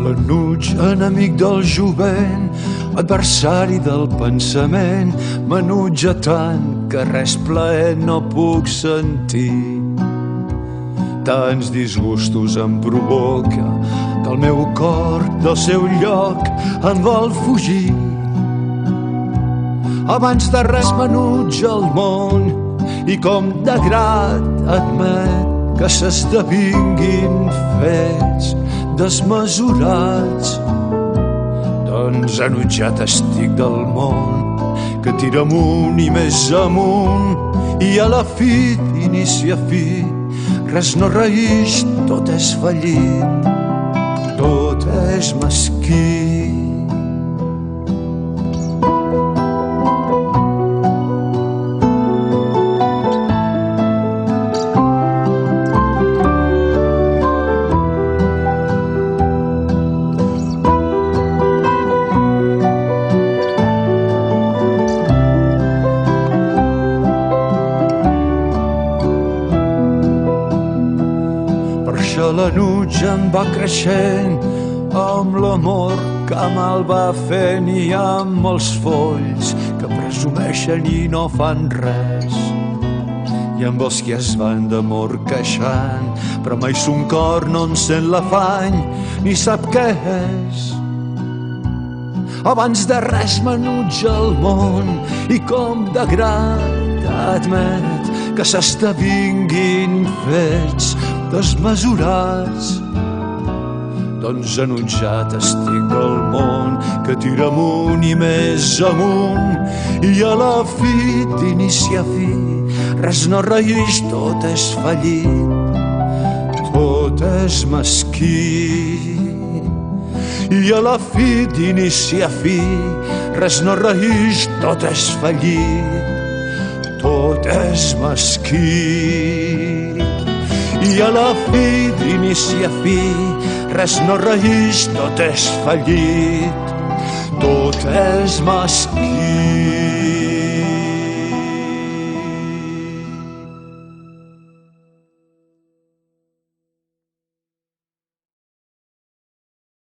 L'enuig, enemic del jovent, adversari del pensament, m'enutja tant que res plaer no puc sentir. Tants disgustos em provoca que el meu cor del seu lloc en vol fugir. Abans de res m'enutja el món i com de grat admet que s'esdevinguin fets desmesurats. Doncs enutjat estic del món que tira amunt i més amunt i a la fi, d'inici a fi, res no reïx, tot és fallit, tot és mesquí. L'enuig em va creixent amb l'amor que me'l va fent i amb els folls que presumeixen i no fan res, i amb els que es van d'amor queixant però mai son cor no en sent l'afany ni sap què és. Abans de res m'enutja el món i com de grat admet que s'esdevinguin fets desmesurats. Doncs enutjat estic del món que tira amunt i més amunt i a la fi, d'inici a fi, res no reïx, tot és fallit, tot és mesquí. I a la fi, d'inici a fi, res no reïx, tot és fallit, tot és mesquí. I a la fi, d'inici a fi, res no reïx, tot és fallit, tot és mesquí.